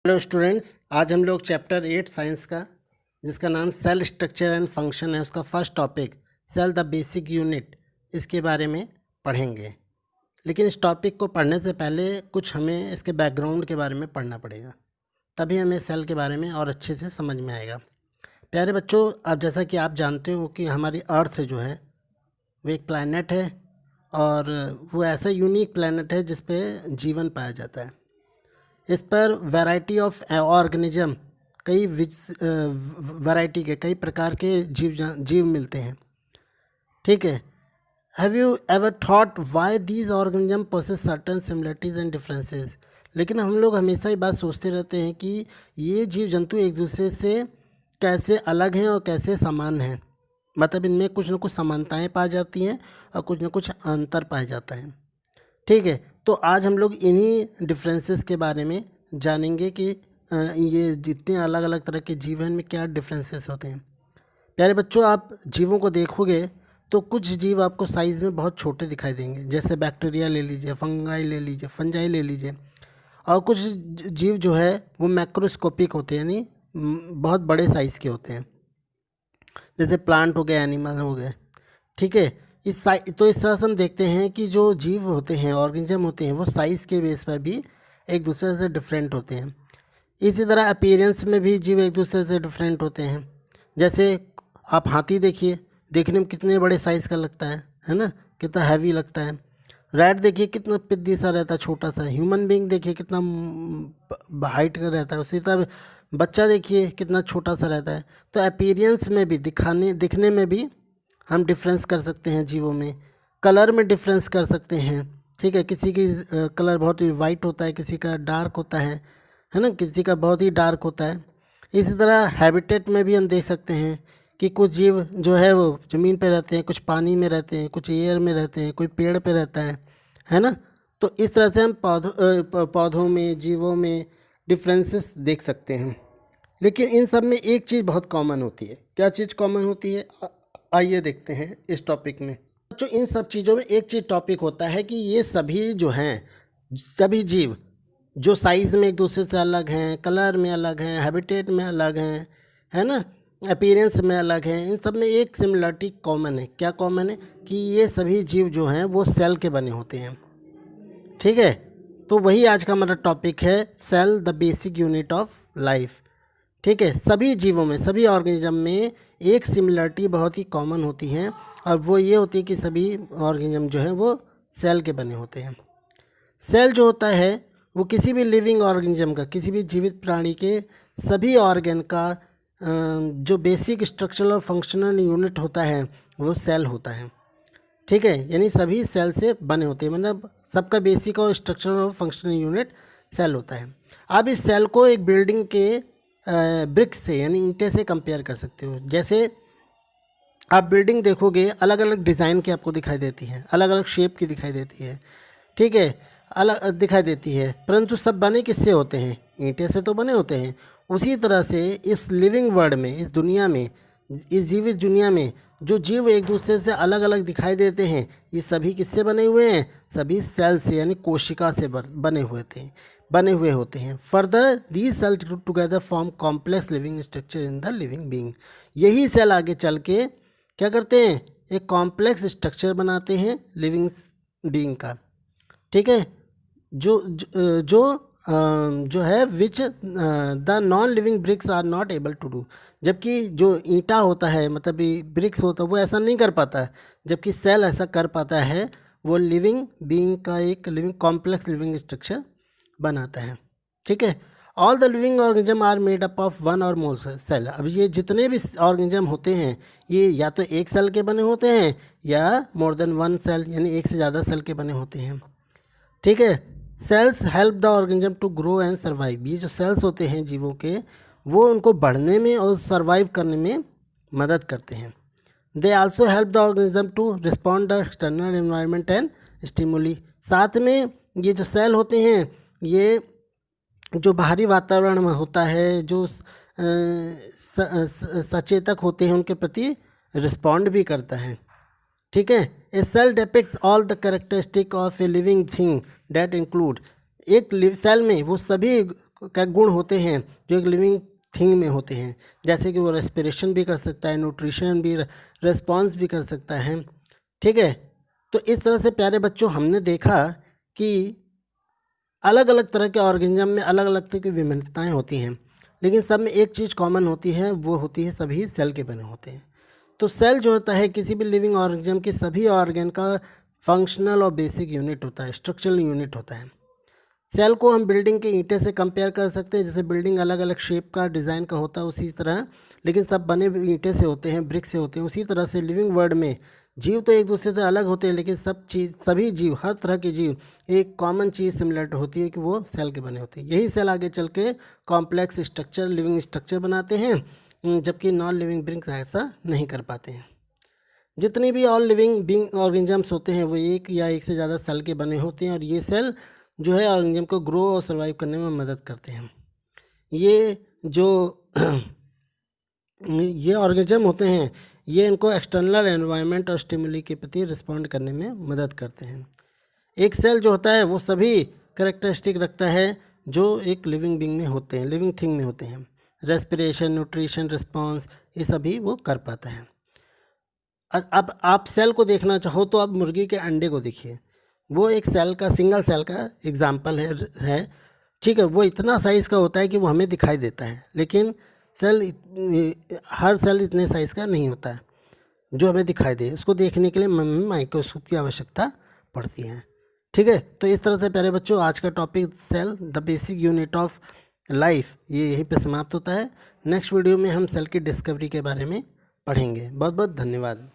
Hello students, आज हम लोग चैप्टर 8 साइंस का जिसका नाम सेल स्ट्रक्चर एंड फंक्शन है, उसका first topic cell the basic unit, इसके बारे में पढ़ेंगे। लेकिन इस टॉपिक को पढ़ने से पहले कुछ हमें इसके बैकग्राउंड के बारे में पढ़ना पड़ेगा, तभी हमें सेल के बारे में और अच्छे से समझ में आएगा। प्यारे बच्चों, अब जैसा कि आप जानते हो कि हमारी अर्थ जो है वो एक प्लैनेट है और वो ऐसा यूनिक प्लैनेट है जिस पे जीवन पाया जाता है। इस पर वैरायटी ऑफ ऑर्गेनिज्म, कई वैरायटी के कई प्रकार के जीव मिलते हैं। ठीक है। Have you ever thought why these organism possess certain similarities and differences. लेकिन हम लोग हमेशा ये बात सोचते रहते हैं कि ये जीव जंतु एक दूसरे से कैसे अलग हैं और कैसे समान हैं। मतलब इनमें कुछ न कुछ समानताएं पाई जाती हैं और कुछ न कुछ अंतर पाया जाता है। ठीक है, तो आज हम लोग इन्हीं डिफरेंसेस के बारे में जानेंगे कि ये जितने अलग अलग तरह के जीव हैं इनमें क्या डिफरेंसेस होते हैं। प्यारे बच्चों, आप जीवों को देखोगे तो कुछ जीव आपको साइज़ में बहुत छोटे दिखाई देंगे, जैसे बैक्टीरिया ले लीजिए, फंजाई ले लीजिए। और कुछ जीव जो है वो मैक्रोस्कोपिक होते हैं, यानी बहुत बड़े साइज़ के होते हैं, जैसे प्लांट हो गए, एनिमल हो गए। ठीक है। इस तरह से हम देखते हैं कि जो जीव होते हैं, ऑर्गेनिज्म होते हैं, वो साइज़ के बेस पर भी एक दूसरे से डिफरेंट होते हैं। इसी तरह अपीयरेंस में भी जीव एक दूसरे से डिफरेंट होते हैं। जैसे आप हाथी देखिए, देखने में कितने बड़े साइज़ का लगता है ना, कितना हैवी लगता है। रैट देखिए कितना पिद्दी सा रहता है, छोटा सा। ह्यूमन बीइंग देखिए कितना हाइट का रहता है। उसी तरह बच्चा देखिए कितना छोटा सा रहता है। तो अपीयरेंस में भी, दिखने में भी हम डिफरेंस कर सकते हैं जीवों में। कलर में डिफरेंस कर सकते हैं। ठीक है, किसी की कलर बहुत ही वाइट होता है, किसी का डार्क होता है ना, किसी का बहुत ही डार्क होता है। इसी तरह हैबिटेट में भी हम देख सकते हैं कि कुछ जीव जो है वो ज़मीन पे रहते हैं, कुछ पानी में रहते हैं, कुछ एयर में रहते हैं, कोई पेड़ पे रहता है ना। तो इस तरह से हम पौधों में, जीवों में डिफरेंसेस देख सकते हैं। लेकिन इन सब में एक चीज़ बहुत कॉमन होती है। क्या चीज़ कॉमन होती है? आइए देखते हैं इस टॉपिक में। तो इन सब चीज़ों में एक चीज़ टॉपिक होता है कि ये सभी जो हैं, सभी जीव जो साइज़ में एक दूसरे से अलग हैं, कलर में अलग हैं, हैबिटेट में अलग हैं, है ना, अपीयरेंस में अलग हैं, इन सब में एक सिमिलरिटी कॉमन है। क्या कॉमन है? कि ये सभी जीव जो हैं वो सेल के बने होते हैं। ठीक है, तो वही आज का हमारा टॉपिक है, cell the basic unit of life. ठीक है, सभी जीवों में, सभी ऑर्गेनिज्म में एक सिमिलरिटी बहुत ही कॉमन होती है, और वो ये होती है कि सभी ऑर्गेनिज्म जो है वो सेल के बने होते हैं। सेल जो होता है वो किसी भी लिविंग ऑर्गेनिज्म का, किसी भी जीवित प्राणी के सभी ऑर्गन का जो बेसिक स्ट्रक्चरल और फंक्शनल यूनिट होता है वो सेल होता है। ठीक है, यानी सभी सेल से बने होते हैं, मतलब सबका बेसिक और स्ट्रक्चरल और फंक्शनल यूनिट सेल होता है। अब इस सेल को एक बिल्डिंग के ब्रिक्स से, यानी ईंटें से कंपेयर कर सकते हो। जैसे आप बिल्डिंग देखोगे, अलग अलग डिज़ाइन की आपको दिखाई देती है, अलग अलग शेप की दिखाई देती है। ठीक है, अलग दिखाई देती है, परंतु सब बने किससे होते हैं? ईंटें से तो बने होते हैं। उसी तरह से इस लिविंग वर्ल्ड में, इस दुनिया में, इस जीवित दुनिया में जो जीव एक दूसरे से अलग अलग दिखाई देते हैं, ये सभी किससे बने हुए हैं? सभी सेल से, यानी कोशिका से बने हुए होते हैं। Further these cell together form complex living structure in the living being. यही सेल आगे चल के क्या करते हैं? एक कॉम्प्लेक्स स्ट्रक्चर बनाते हैं लिविंग बीइंग का। ठीक है, जो है which the non living bricks are not able to do. जबकि जो ईंटा होता है, मतलब ब्रिक्स होता है, वो ऐसा नहीं कर पाता है, जबकि सेल ऐसा कर पाता है। वो लिविंग बीइंग का एक कॉम्प्लेक्स लिविंग स्ट्रक्चर बनाता है। ठीक है, all the living organism are made up of one or more cell. अब ये जितने भी ऑर्गेनिज्म होते हैं, ये या तो एक सेल के बने होते हैं या मोर देन वन सेल, यानी एक से ज़्यादा सेल के बने होते हैं। ठीक है, cells help the organism to grow and survive. ये जो सेल्स होते हैं जीवों के, वो उनको बढ़ने में और सर्वाइव करने में मदद करते हैं। They also help the organism to respond the external environment and stimuli. साथ में ये जो सेल होते हैं, ये जो बाहरी वातावरण में होता है, जो सचेतक होते हैं, उनके प्रति रिस्पॉन्ड भी करता है। ठीक है, a cell depicts all the characteristic of a living thing that include. एक सेल में वो सभी का गुण होते हैं जो एक लिविंग थिंग में होते हैं, जैसे कि वो रेस्पिरेशन भी कर सकता है, न्यूट्रिशन भी, रेस्पॉन्स भी कर सकता है। ठीक है, तो इस तरह से प्यारे बच्चों हमने देखा कि अलग अलग तरह के ऑर्गेनिज्म में अलग अलग तरह की विभिन्नताएँ होती हैं, लेकिन सब में एक चीज़ कॉमन होती है, वो होती है सभी सेल के बने होते हैं। तो सेल जो होता है किसी भी लिविंग ऑर्गेनिज्म के सभी ऑर्गन का फंक्शनल और बेसिक यूनिट होता है, स्ट्रक्चरल यूनिट होता है। सेल को हम बिल्डिंग के ईंटे से कंपेयर कर सकते हैं, जैसे बिल्डिंग अलग अलग शेप का, डिज़ाइन का होता है उसी तरह, लेकिन सब बने ईंटे से होते हैं, ब्रिक से होते हैं। उसी तरह से लिविंग वर्ल्ड में जीव तो एक दूसरे से अलग होते हैं, लेकिन सभी जीव, हर तरह के जीव एक कॉमन चीज़ सिमिलर होती है कि वो सेल के बने होते हैं। यही सेल आगे चल के कॉम्प्लेक्स स्ट्रक्चर, लिविंग स्ट्रक्चर बनाते हैं, जबकि नॉन लिविंग बीइंग्स ऐसा नहीं कर पाते हैं। जितनी भी ऑल लिविंग बीइंग ऑर्गेनिजम्स होते हैं वो एक या एक से ज़्यादा सेल के बने होते हैं, और ये सेल जो है ऑर्गेनिज्म को ग्रो और सर्वाइव करने में मदद करते हैं। ये जो ये ऑर्गेनिज्म होते हैं ये इनको एक्सटर्नल एनवायरनमेंट और स्टिमुली के प्रति रिस्पॉन्ड करने में मदद करते हैं। एक सेल जो होता है वो सभी कैरेक्टरिस्टिक रखता है जो एक लिविंग बीइंग में होते हैं, लिविंग थिंग में होते हैं। रेस्पिरेशन, न्यूट्रिशन, रिस्पॉन्स, ये सभी वो कर पाता है। अब आप सेल को देखना चाहो तो आप मुर्गी के अंडे को देखिए, वो एक सेल का, सिंगल सेल का एग्जाम्पल है। ठीक है, वो इतना साइज़ का होता है कि वो हमें दिखाई देता है, लेकिन हर सेल इतने साइज़ का नहीं होता है जो हमें दिखाई दे। उसको देखने के लिए माइक्रोस्कोप की आवश्यकता पड़ती है। ठीक है, तो इस तरह से प्यारे बच्चों आज का topic cell the basic unit of life ये यहीं पे समाप्त होता है। नेक्स्ट वीडियो में हम सेल की डिस्कवरी के बारे में पढ़ेंगे। बहुत बहुत धन्यवाद।